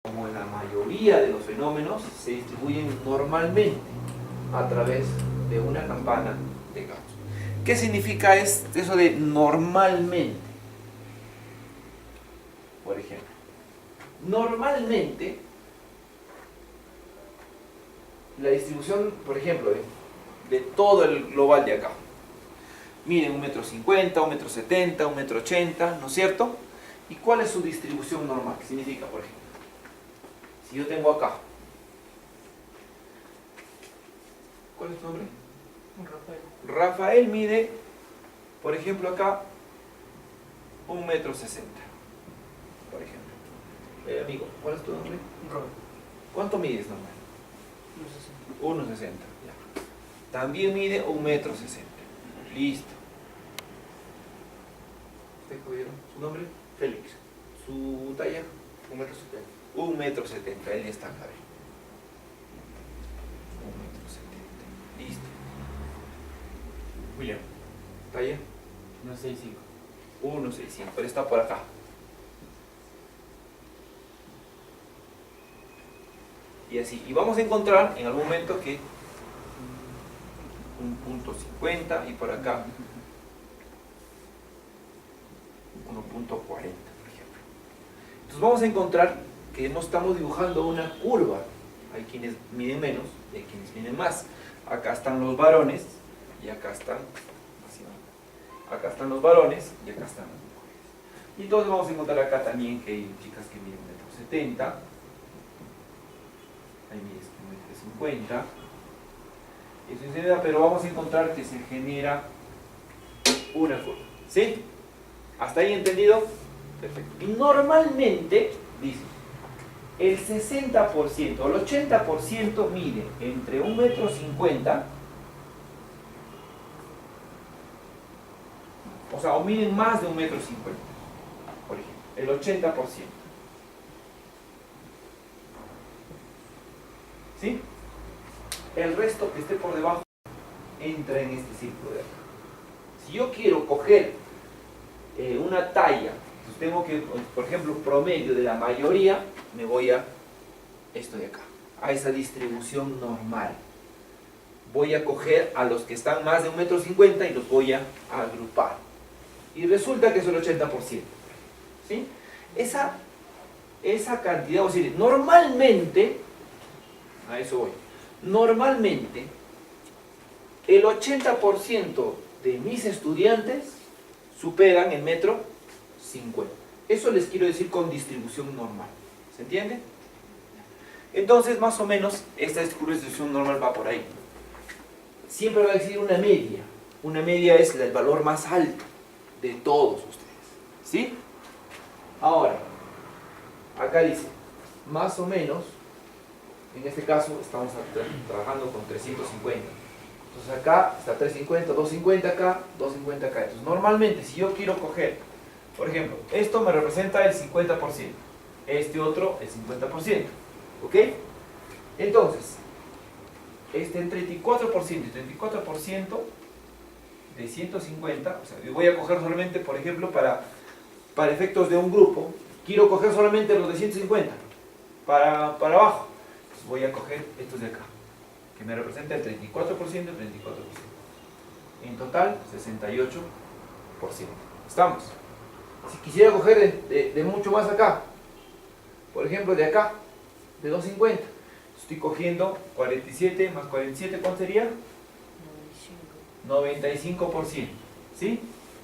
como en la mayoría de los fenómenos, se distribuyen normalmente a través de una campana de Gauss. ¿Qué significa eso de normalmente? Por ejemplo, normalmente la distribución, por ejemplo, de todo el global de acá, miden 1,50 m, 1,70 m, 1,80 m, ¿no es cierto? ¿Y cuál es su distribución normal? ¿Qué significa, por ejemplo? Si yo tengo acá, ¿cuál es tu nombre? Rafael. Rafael mide, por ejemplo, acá 1,60 m, por ejemplo. Amigo, ¿cuál es tu nombre? Robert. ¿Cuánto mides normal? 1,60. 1,60. Ya. También mide 1,60 m. Listo. ¿Usted jodieron? ¿Su nombre? Félix. ¿Su talla? 1,70 m. 1,70 m. Él ya está acá. 1,70 m. Listo. William. ¿Talla? 1,65. 1,65. Él está por acá. Y así. Y vamos a encontrar en algún momento que un punto 50 y por acá 1,40, por ejemplo. Entonces vamos a encontrar que no estamos dibujando una curva. Hay quienes miden menos y hay quienes miden más. Acá están los varones y acá están los varones y acá están las mujeres. Y entonces vamos a encontrar acá también que hay chicas que miden 1,70 m. Ahí mides 1,50 m. Eso es, pero vamos a encontrar que se genera una curva. ¿Sí? ¿Hasta ahí entendido? Perfecto. Y normalmente, dice, el 60% o el 80% mide entre 1,50 m, o sea, o miden más de 1,50 m, por ejemplo, el 80%. ¿Sí? El resto que esté por debajo entra en este círculo de acá. Si yo quiero coger una talla, pues tengo que, por ejemplo, promedio de la mayoría, me voy a esto de acá, a esa distribución normal. Voy a coger a los que están más de 1,50 m y los voy a agrupar. Y resulta que es el 80%. ¿Sí? Esa cantidad, es decir, normalmente, a eso voy, normalmente el 80% de mis estudiantes superan el 1,50 m. Eso les quiero decir con distribución normal. ¿Se entiende? Entonces, más o menos, esta distribución normal va por ahí. Siempre va a existir una media. Una media es el valor más alto de todos ustedes. ¿Sí? Ahora, acá dice, más o menos, en este caso estamos trabajando con 350. Entonces acá está 350, 250 acá, 250 acá. Entonces normalmente si yo quiero coger, por ejemplo, esto me representa el 50%, este otro el 50%. ¿Ok? Entonces, este el 34% y 34% de 150, o sea, yo voy a coger solamente, por ejemplo, para efectos de un grupo, quiero coger solamente los de 150 para abajo. Entonces voy a coger estos de acá, que me representa el 34% y el 34%. En total, 68%. ¿Estamos? Si quisiera coger de mucho más acá, por ejemplo, de acá, de 250, estoy cogiendo 47 más 47, ¿cuánto sería? 95%. ¿Sí?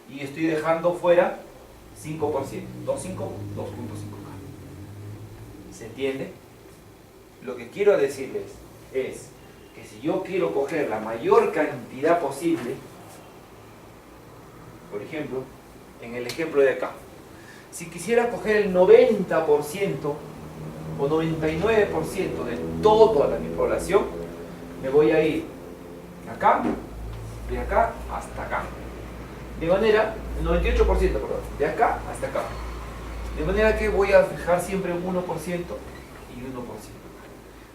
Y estoy dejando fuera 5%. 2,5, 2,5K. ¿Se entiende? Lo que quiero decirles es que si yo quiero coger la mayor cantidad posible, por ejemplo, en el ejemplo de acá, si quisiera coger el 90% o 99% de toda mi población, me voy a ir acá, de acá hasta acá. De manera, el 98%, perdón, de acá hasta acá. De manera que voy a fijar siempre un 1% y 1%.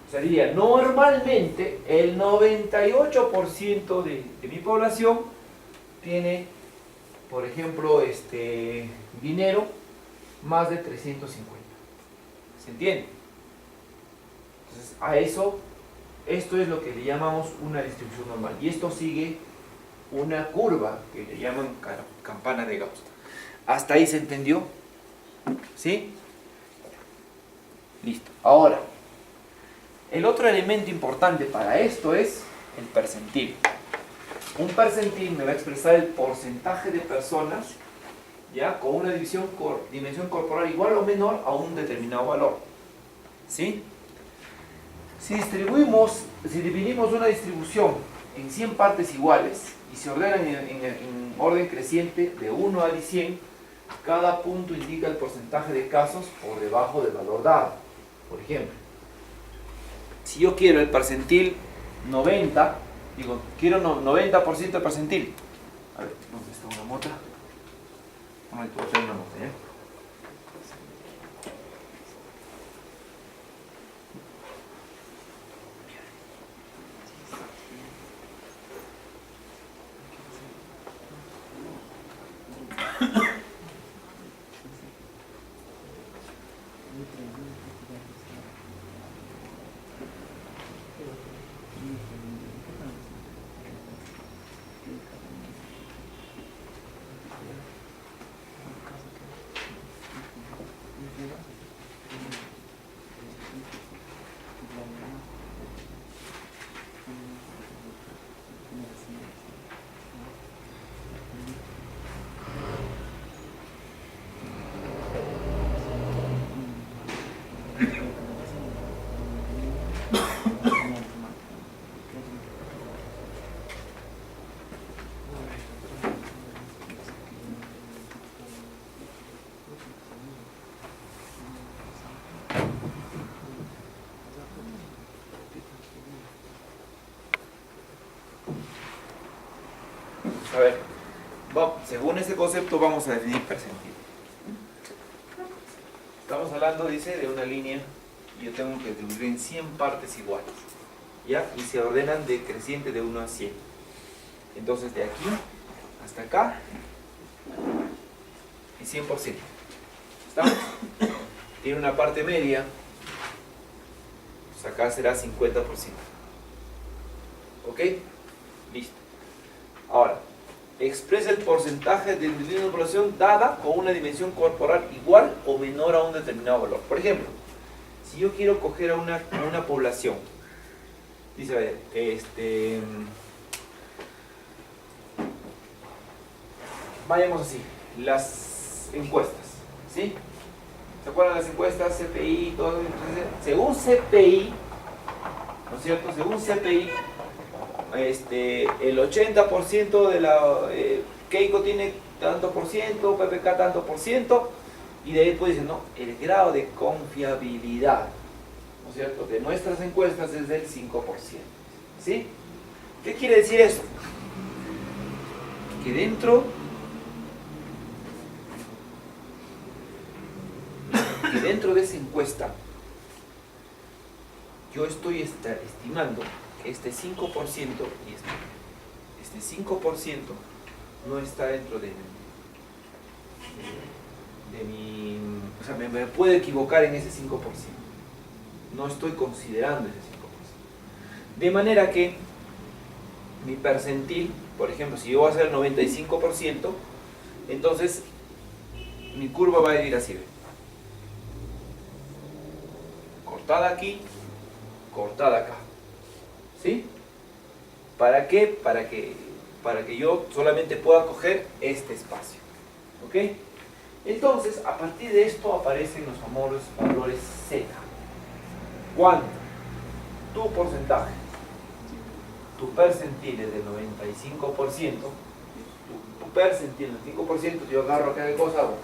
O sea, diría, normalmente el 98% de mi población tiene, por ejemplo, dinero más de 350. ¿Se entiende? Entonces, a eso, esto es lo que le llamamos una distribución normal. Y esto sigue una curva que le llaman campana de Gauss. ¿Hasta ahí se entendió? ¿Sí? Listo. Ahora, el otro elemento importante para esto es el percentil. Un percentil me va a expresar el porcentaje de personas, ya, con una dimensión corporal igual o menor a un determinado valor. ¿Sí? Si dividimos una distribución en 100 partes iguales y se ordenan en orden creciente de 1 a 100, cada punto indica el porcentaje de casos por debajo del valor dado. Por ejemplo, si yo quiero el percentil 90, digo, quiero 90% de percentil. A ver, ¿dónde está una mota? No, tú vas a una mota, ¿eh? A ver, según ese concepto vamos a definir percentil. Estamos hablando, dice, de una línea y yo tengo que dividir en 100 partes iguales, ¿ya? Y se ordenan de creciente de 1 a 100. Entonces de aquí hasta acá es 100%. ¿Estamos? Tiene una parte media, pues acá será 50%. ¿Ok? Listo. Ahora, expresa el porcentaje de individuos de población dada con una dimensión corporal igual o menor a un determinado valor. Por ejemplo, si yo quiero coger a una población, dice, a ver, vayamos así, las encuestas, ¿sí? ¿Se acuerdan las encuestas, CPI, todo? Entonces, según CPI, ¿no es cierto? Según CPI, el 80% de la Keiko tiene tanto por ciento, PPK tanto por ciento, y de ahí pues dicen, no, el grado de confiabilidad, ¿no es cierto?, de nuestras encuestas es del 5%. ¿Sí? ¿Qué quiere decir eso? Que dentro de esa encuesta yo estoy estimando que este 5% y este 5% no está dentro de mi, o sea, me puedo equivocar en ese 5%. No estoy considerando ese 5%. De manera que mi percentil, por ejemplo, si yo voy a hacer el 95%, entonces mi curva va a ir así. Cortada aquí, cortada acá. ¿Sí? ¿Para qué? Para que yo solamente pueda coger este espacio. ¿Ok? Entonces, a partir de esto aparecen los famosos valores Z. ¿Cuánto? Tu porcentaje, tu percentil es del 95%, tu percentil del 5%, yo agarro acá de cosa, hago.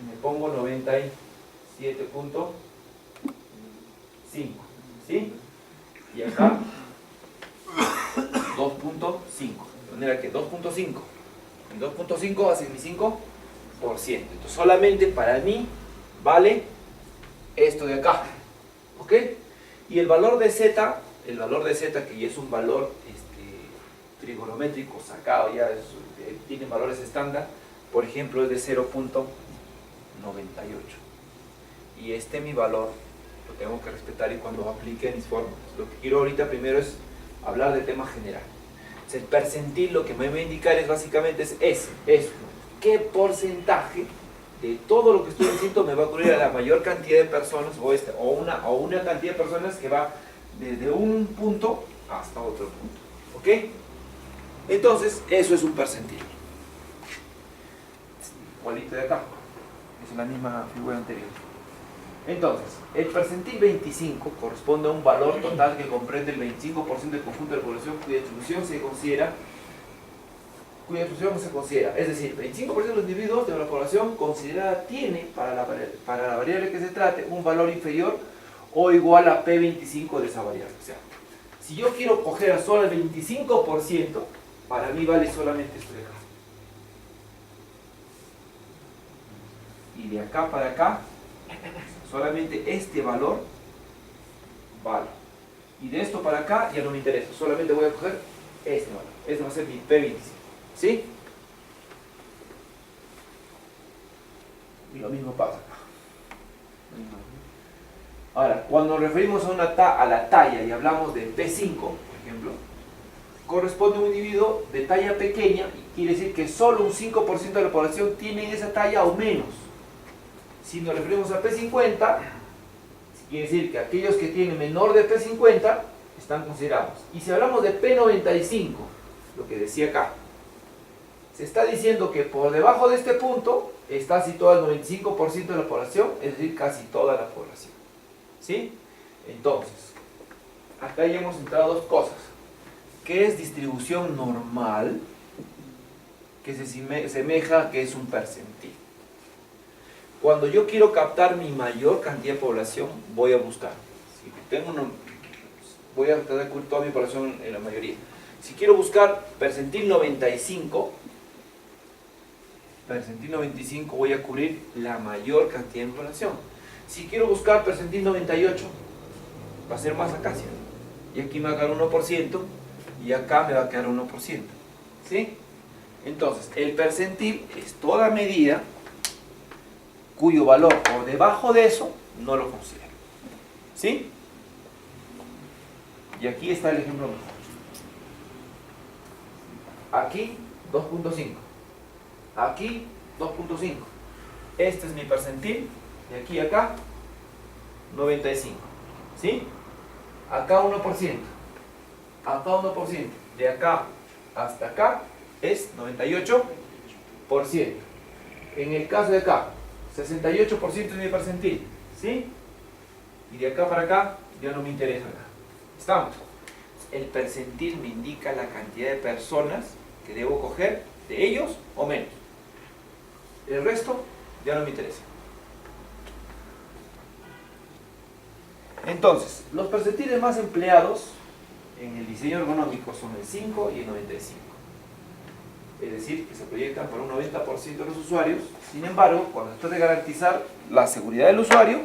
Me pongo 97.5, ¿sí? Y acá 2.5, de manera que 2.5, el 2.5 hace mi 5%. Entonces solamente para mí vale esto de acá, ¿ok? Y el valor de Z, que ya es un valor trigonométrico sacado, ya tiene valores estándar, por ejemplo es de 0.98. y este mi valor lo tengo que respetar y cuando aplique mis fórmulas. Lo que quiero ahorita primero es hablar del tema general. El percentil lo que me va a indicar es básicamente es qué porcentaje de todo lo que estoy diciendo me va a ocurrir a la mayor cantidad de personas o una cantidad de personas que va desde un punto hasta otro punto. ¿Ok? Entonces, eso es un percentil. Igualito de acá. Es la misma figura anterior. Entonces, el percentil 25 corresponde a un valor total que comprende el 25% del conjunto de la población cuya distribución se considera, es decir, 25% de los individuos de la población considerada tiene, para la variable que se trate, un valor inferior o igual a P25 de esa variable. O sea, si yo quiero coger solo el 25%, para mí vale solamente esto de acá. Y de acá para acá, solamente este valor vale. Y de esto para acá ya no me interesa, solamente voy a coger este valor. Este va a ser mi P25. ¿Sí? Y lo mismo pasa acá. Ahora, cuando nos referimos a la talla y hablamos de P5, por ejemplo, corresponde a un individuo de talla pequeña y quiere decir que solo un 5% de la población tiene esa talla o menos. Si nos referimos a P50, quiere decir que aquellos que tienen menor de P50 están considerados. Y si hablamos de P95, lo que decía acá, se está diciendo que por debajo de este punto está situado el 95% de la población, es decir, casi toda la población. ¿Sí? Entonces, acá ya hemos entrado dos cosas. ¿Qué es distribución normal? Que se semeja que es un percentil. Cuando yo quiero captar mi mayor cantidad de población, voy a buscar. Voy a tratar de cubrir toda mi población en la mayoría. Si quiero buscar percentil 95, voy a cubrir la mayor cantidad de población. Si quiero buscar percentil 98, va a ser más acá, ¿sí? Y aquí me va a quedar 1%, y acá me va a quedar 1%. ¿Sí? Entonces, el percentil es toda medida cuyo valor por debajo de eso no lo considero. ¿Sí? Y aquí está el ejemplo mejor. Aquí 2.5. Aquí 2.5. Este es mi percentil. De aquí a acá 95. ¿Sí? Acá 1%. Acá 1%. De acá hasta acá es 98%. En el caso de acá, 68% es mi percentil. ¿Sí? Y de acá para acá ya no me interesa nada. ¿Estamos? El percentil me indica la cantidad de personas que debo coger, de ellos o menos. El resto ya no me interesa. Entonces, los percentiles más empleados en el diseño ergonómico son el 5 y el 95. Es decir, que se proyectan por un 90% de los usuarios. Sin embargo, cuando se trata de garantizar la seguridad del usuario,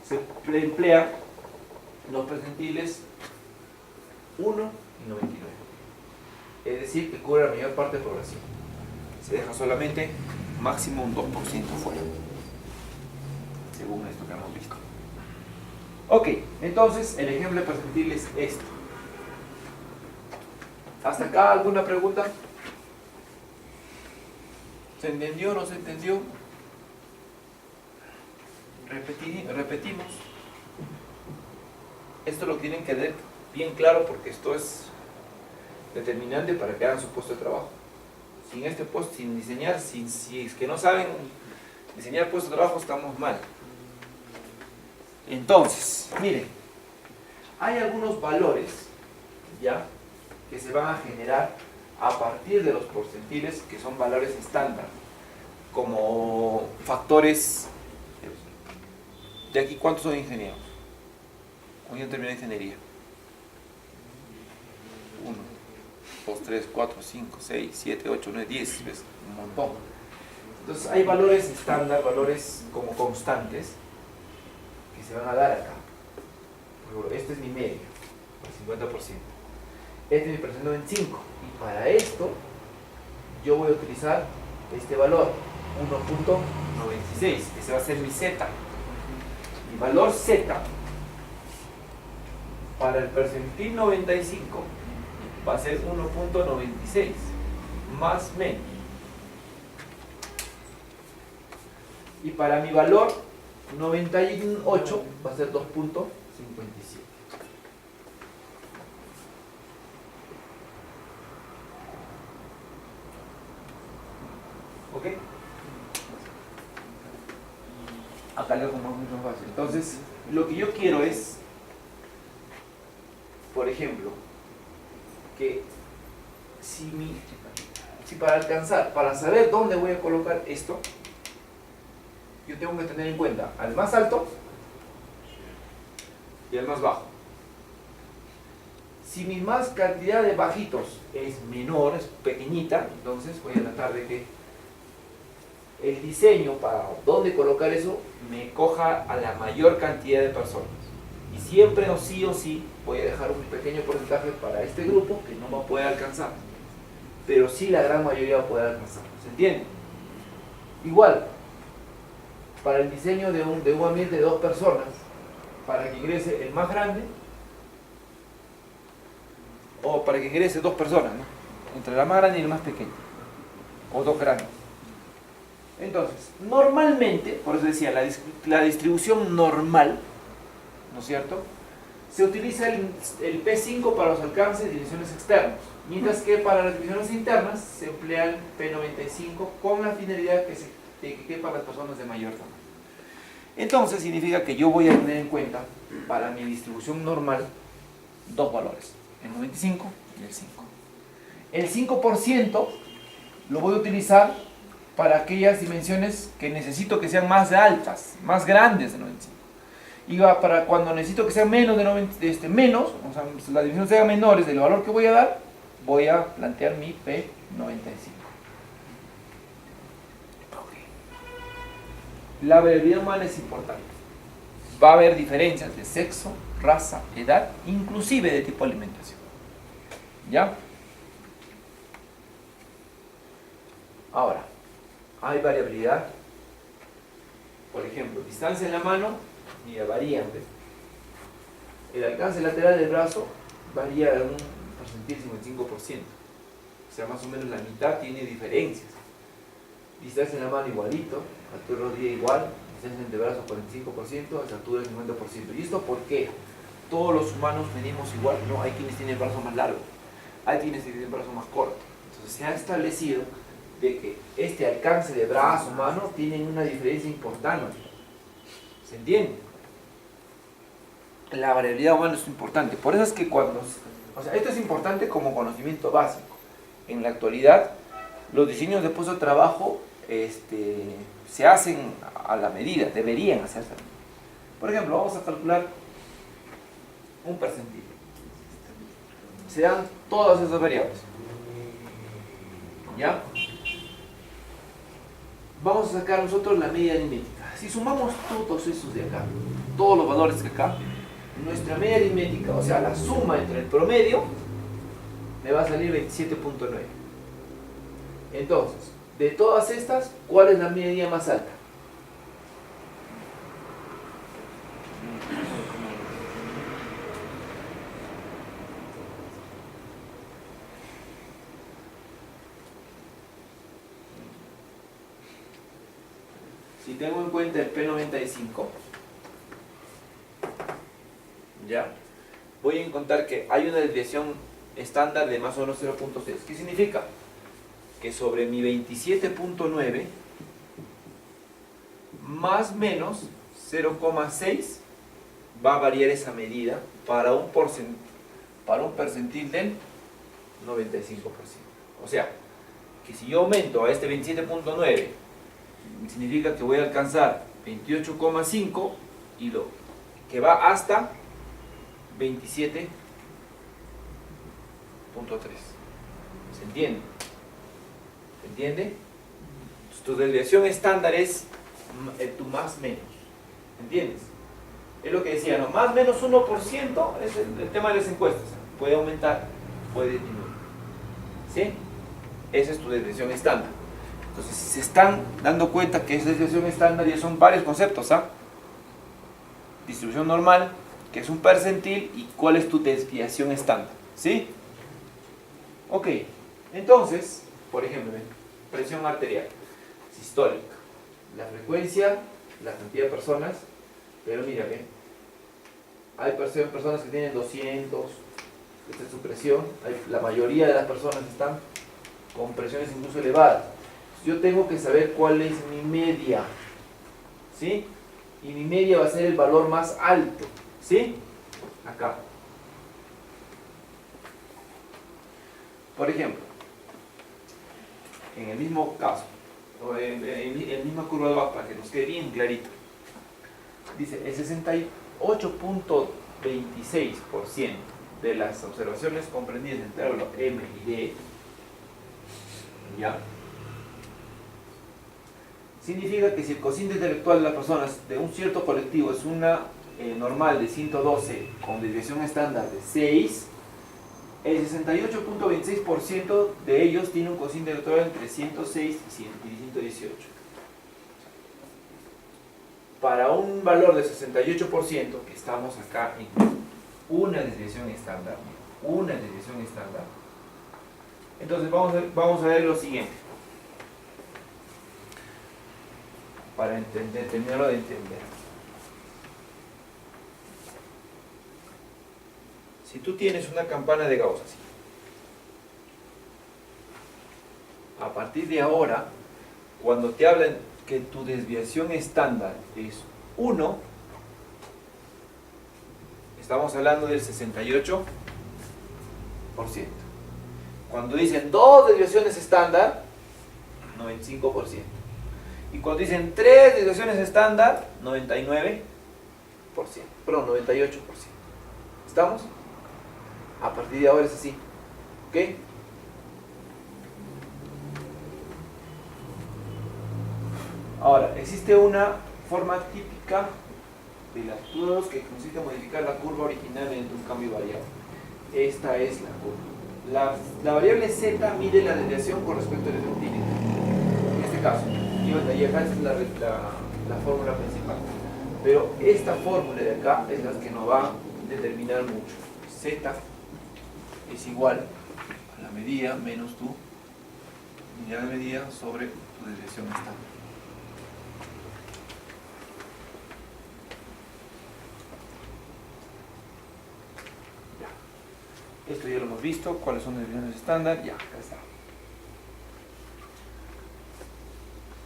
se emplean los percentiles 1 y 99. Es decir, que cubre la mayor parte de la población. Se deja solamente máximo un 2% fuera, según esto que hemos visto. Ok, entonces el ejemplo de percentil es esto. ¿Hasta acá alguna pregunta? ¿Se entendió o no se entendió? Repetimos. Esto lo tienen que ver bien claro porque esto es determinante para que hagan su puesto de trabajo. Sin este puesto, sin diseñar, si es que no saben diseñar puesto de trabajo, estamos mal. Entonces, miren, hay algunos valores ya que se van a generar a partir de los porcentiles, que son valores estándar, como factores. ¿De aquí cuántos son ingenieros? Hoy ya terminé ingeniería. 1, 2, 3, 4, 5, 6, 7, 8, 9, 10, ¿ves? Un montón. Entonces hay valores estándar, valores como constantes, que se van a dar acá. Por ejemplo, este es mi medio, el 50%. Este es mi percentil en 5. Y para esto, yo voy a utilizar este valor, 1.96, que se va a ser mi Z. mi valor Z para el percentil 95 va a ser 1.96 más menos. Y para mi valor 98 va a ser 2.57. ¿Ok? Acá lo como mucho más fácil. Entonces, lo que yo quiero es, por ejemplo, que si para alcanzar, para saber dónde voy a colocar esto, yo tengo que tener en cuenta al más alto y al más bajo. Si mi más cantidad de bajitos es menor, es pequeñita, entonces voy a tratar de que el diseño para dónde colocar eso me coja a la mayor cantidad de personas. Y siempre o sí voy a dejar un pequeño porcentaje para este grupo que no va a poder alcanzar. Pero sí la gran mayoría va a poder alcanzar. ¿Se entiende? Igual, para el diseño de un ambiente de 2 personas, para que ingrese el más grande, o para que ingrese 2 personas, ¿no? Entre la más grande y el más pequeño, o 2 grandes. Entonces, normalmente, por eso decía, la distribución normal, ¿no es cierto?, se utiliza el P5 para los alcances y divisiones externos, mientras que para las divisiones internas se emplea el P95 con la finalidad de que quepa las personas de mayor tamaño. Entonces significa que yo voy a tener en cuenta para mi distribución normal 2 valores, el 95 y el 5. El 5% lo voy a utilizar para aquellas dimensiones que necesito que sean más altas, más grandes de 95. Y para cuando necesito que sean menos de 90, o sea, las dimensiones sean menores del valor que voy a dar, voy a plantear mi P95. La variabilidad humana es importante. Va a haber diferencias de sexo, raza, edad, inclusive de tipo de alimentación. ¿Ya? Ahora, hay variabilidad. Por ejemplo, distancia en la mano, mira, varían. ¿Ves? El alcance lateral del brazo varía en un porcentil 55%. O sea, más o menos la mitad tiene diferencias. Distancia en la mano igualito, altura de rodilla igual, distancia entre brazos 45%, altura del 50%. ¿Y esto por qué? Todos los humanos medimos igual, no, hay quienes tienen el brazo más largo, hay quienes tienen el brazo más corto. Entonces se ha establecido de que este alcance de brazo, mano, tienen una diferencia importante. ¿Se entiende? La variabilidad humana es importante. Por eso es que esto es importante como conocimiento básico. En la actualidad, los diseños de puesto de trabajo se hacen a la medida, deberían hacerse. Por ejemplo, vamos a calcular un percentil. Se dan todas esas variables. ¿Ya? Vamos a sacar nosotros la media aritmética. Si sumamos todos esos de acá, todos los valores de acá, nuestra media aritmética, o sea, la suma entre el promedio, me va a salir 27.9. Entonces, de todas estas, ¿cuál es la media más alta? Si tengo en cuenta el P95, ¿ya? Voy a encontrar que hay una desviación estándar de más o menos 0.6. ¿Qué significa? Que sobre mi 27.9 más o menos 0,6 va a variar esa medida para un percentil del 95%. O sea, que si yo aumento a este 27.9, significa que voy a alcanzar 28,5 y lo que va hasta 27.3. ¿Se entiende? ¿Se entiende? Tu desviación estándar es tu más menos. ¿Entiendes? Es lo que decía, ¿no? Más menos 1% es el tema de las encuestas. Puede aumentar, puede disminuir. ¿Sí? Esa es tu desviación estándar. Entonces, si se están dando cuenta que es desviación estándar, ya son varios conceptos, ¿ah? distribución normal, que es un percentil, y cuál es tu desviación estándar, ¿sí? Ok, entonces, por ejemplo, ven, presión arterial sistólica, la frecuencia, la cantidad de personas, pero mira, ven, hay personas que tienen 200, esta es su presión, la mayoría de las personas están con presiones incluso elevadas. Yo tengo que saber cuál es mi media, ¿sí? Y mi media va a ser el valor más alto, ¿sí? Acá. Por ejemplo, en el mismo caso, o en el mismo curva de abajo, para que nos quede bien clarito, dice el 68.26% de las observaciones comprendidas en el intervalo M y D, ¿ya? Significa que si el cociente intelectual de las personas de un cierto colectivo es una normal de 112 con desviación estándar de 6, el 68.26% de ellos tiene un cociente intelectual entre 106 y 118. Para un valor de 68%, que estamos acá en una desviación estándar, entonces vamos a ver lo siguiente. Para terminarlo de entender. Si tú tienes una campana de Gauss así, a partir de ahora, cuando te hablan que tu desviación estándar es 1, estamos hablando del 68%. Cuando dicen 2 desviaciones estándar, 95%. Y cuando dicen 3 desviaciones estándar, 99%. Perdón, 98%. ¿Estamos? A partir de ahora es así. ¿Ok? Ahora, existe una forma típica de las pruebas que consiste en modificar la curva original mediante un cambio variable. Esta es la curva. La variable z mide la desviación con respecto al centímetro. En este caso. Y acá es la fórmula principal. Pero esta fórmula de acá es la que nos va a determinar mucho. Z es igual a la medida menos tu unidad de medida sobre tu desviación estándar. Ya. Esto ya lo hemos visto. ¿Cuáles son las desviaciones estándar? Ya, acá está.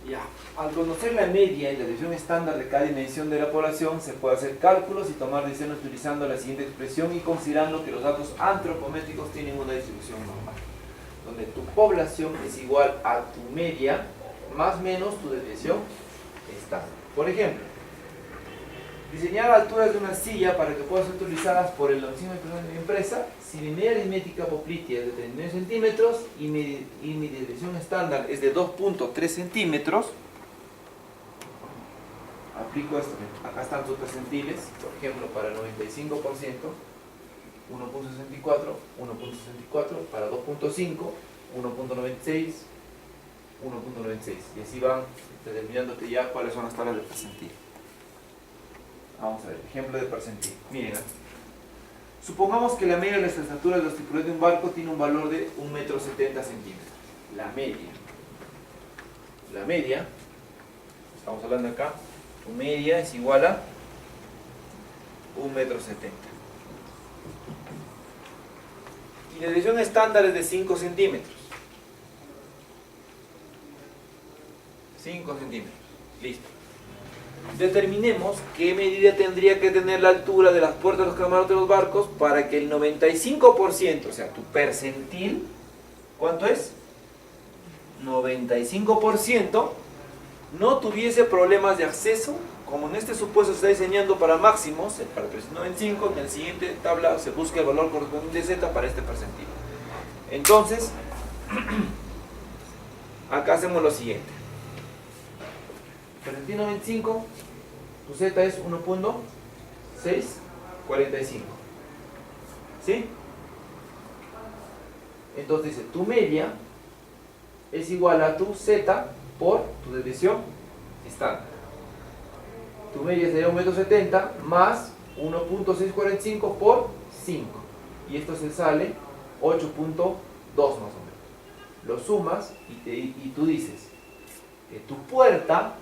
Ya. Al conocer la media y la desviación estándar de cada dimensión de la población, se puede hacer cálculos y tomar decisiones utilizando la siguiente expresión y considerando que los datos antropométricos tienen una distribución normal, donde tu población es igual a tu media más menos tu desviación estándar. Por ejemplo, diseñar alturas de una silla para que puedan ser utilizadas por el domicilio de mi empresa. Si mi media aritmética poplitea es de 39 centímetros y mi desviación estándar es de 2.3 centímetros, aplico esto. Acá están sus percentiles, por ejemplo, para el 95%, 1.64, 1.64, para 2.5, 1.96, 1.96, y así van determinándote ya cuáles son las tablas de percentil. Vamos a ver, ejemplo de percentil. Miren, supongamos que la media de las estaturas de los tripulantes de un barco tiene un valor de 1,70 m. La media, estamos hablando acá, tu media es igual a 1,70 m. Y la desviación estándar es de 5 centímetros. 5 centímetros. Listo. Determinemos qué medida tendría que tener la altura de las puertas de los camarotes de los barcos para que el 95%, o sea, tu percentil, ¿cuánto es? 95%, no tuviese problemas de acceso, como en este supuesto se está diseñando para máximos, para 395, en el siguiente tabla se busca el valor correspondiente de Z para este percentil. Entonces, acá hacemos lo siguiente. Percentil 95, tu Z es 1.645. ¿Sí? Entonces dice, tu media es igual a tu Z por tu desviación estándar. tu media sería 1,70 m más 1.645 por 5. Y esto se sale 8.2 más o menos. Lo sumas y tú dices que tu puerta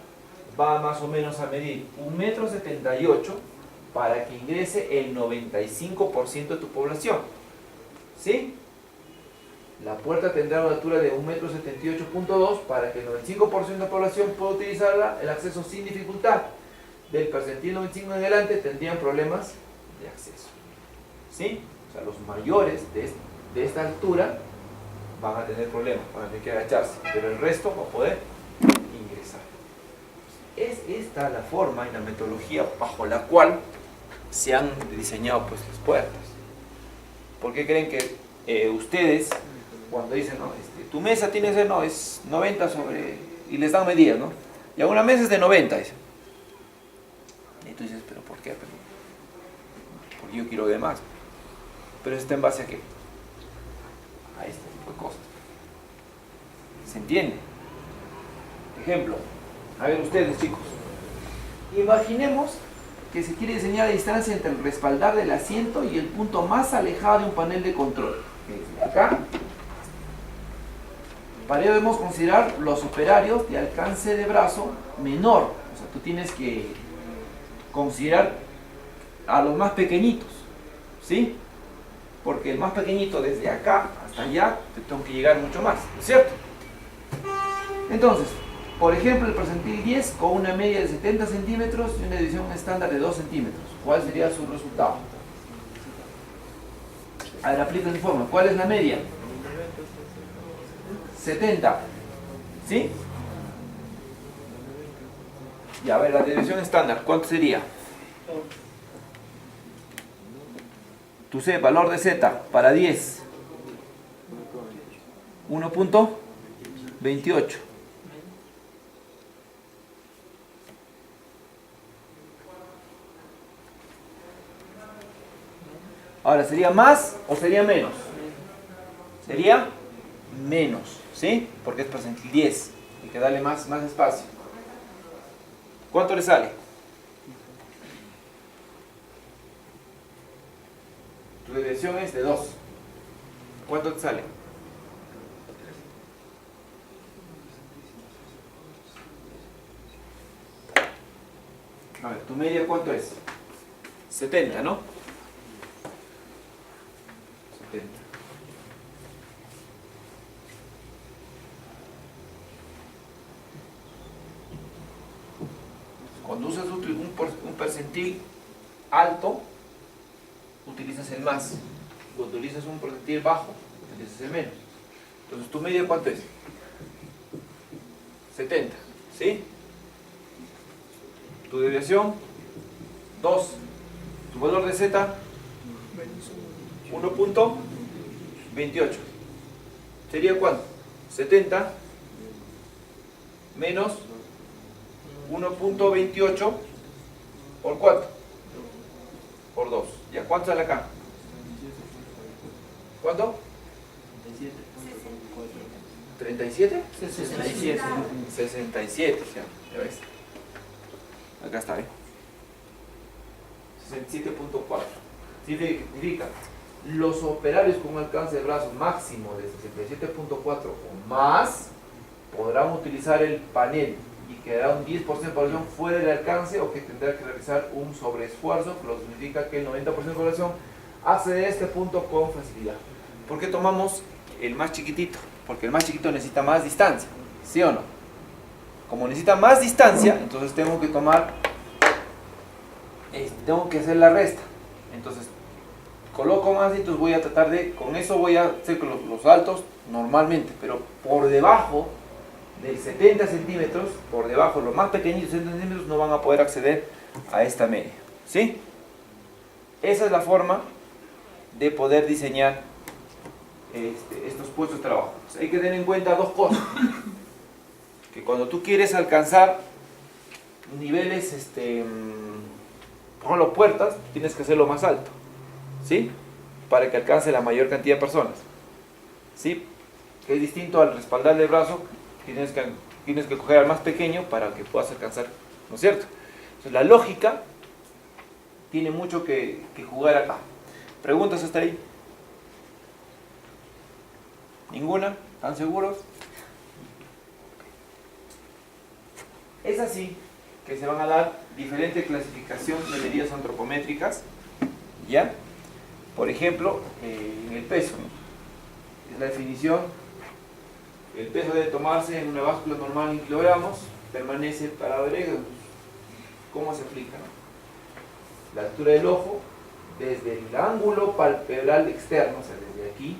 va más o menos a medir 1,78 m para que ingrese el 95% de tu población. ¿Sí? La puerta tendrá una altura de 1,78.2 m para que el 95% de la población pueda utilizarla, el acceso sin dificultad. Del percentil 95 en adelante tendrían problemas de acceso. ¿Sí? O sea, los mayores de esta altura van a tener problemas, van a tener que agacharse, pero el resto va a poder ingresar. Es esta la forma y la metodología bajo la cual se han diseñado pues las puertas. ¿Por qué creen que ustedes, cuando dicen, no, tu mesa tiene que ser, no, es 90 sobre, y les dan medidas, ¿no? Y a una mesa es de 90, dicen. Y tú dices, ¿pero por qué? Porque yo quiero de más. Pero eso está en base a qué? A este tipo de cosas. ¿Se entiende? Ejemplo, a ver ustedes, chicos. Imaginemos que se quiere diseñar la distancia entre el respaldar del asiento y el punto más alejado de un panel de control. Desde acá. Para ello debemos considerar los operarios de alcance de brazo menor. O sea, tú tienes que considerar a los más pequeñitos, ¿sí? Porque el más pequeñito desde acá hasta allá te tengo que llegar mucho más, ¿no es cierto? Entonces, por ejemplo, el percentil 10 con una media de 70 centímetros y una división estándar de 2 centímetros. ¿Cuál sería su resultado? A ver, aplica el informe. ¿Cuál es la media? 70. ¿Sí? Y a ver, la división estándar, ¿cuánto sería? Tu C, valor de Z para 10. 1.28. Ahora, ¿sería más o sería menos? Sería menos, ¿sí? Porque es percentil 10. Hay que darle más espacio. ¿Cuánto le sale? Tu desviación es de 2. ¿Cuánto te sale? A ver, ¿tu media cuánto es? 70, ¿no? 70. Cuando usas un percentil alto, utilizas el más. Cuando utilizas un percentil bajo, utilizas el menos. Entonces, ¿tu media cuánto es? 70, ¿sí? Tu desviación, 2. Tu valor de Z, 1.28. ¿Sería cuánto? 70 menos 1.28 por cuánto? Por 2. ¿Ya cuánto sale acá? ¿Cuánto? 37. ¿37? 67. 67, ya ves. Acá está, ¿eh? 67.4. Significa, los operarios con un alcance de brazo máximo de 67.4 o más podrán utilizar el panel y quedará un 10% de población fuera del alcance o que tendrá que realizar un sobreesfuerzo, que lo significa que el 90% de población accede a este punto con facilidad. ¿Por qué tomamos el más chiquitito? Porque el más chiquito necesita más distancia, ¿sí o no? Como necesita más distancia, entonces tengo que tomar, tengo que hacer la resta. Entonces, coloco más y entonces voy a tratar de, con eso voy a hacer los altos normalmente, pero por debajo de 70 centímetros, por debajo, los más pequeñitos 70 centímetros no van a poder acceder a esta media, ¿sí? Esa es la forma de poder diseñar estos puestos de trabajo. Entonces, hay que tener en cuenta dos cosas. Que cuando tú quieres alcanzar niveles, por ejemplo, puertas, tienes que hacerlo más alto, ¿sí? Para que alcance la mayor cantidad de personas, ¿sí? Que es distinto al respaldar del brazo, tienes que coger al más pequeño para que puedas alcanzar, ¿no es cierto? Entonces, la lógica tiene mucho que jugar acá. ¿Preguntas hasta ahí? ¿Ninguna? ¿Están seguros? Es así que se van a dar diferentes clasificaciones de medidas antropométricas, ¿ya? Por ejemplo, en el peso, ¿no? Es la definición. El peso debe tomarse en una báscula normal en kilogramos, permanece parado erecto. ¿Cómo se aplica, no? La altura del ojo desde el ángulo palpebral externo, o sea, desde aquí,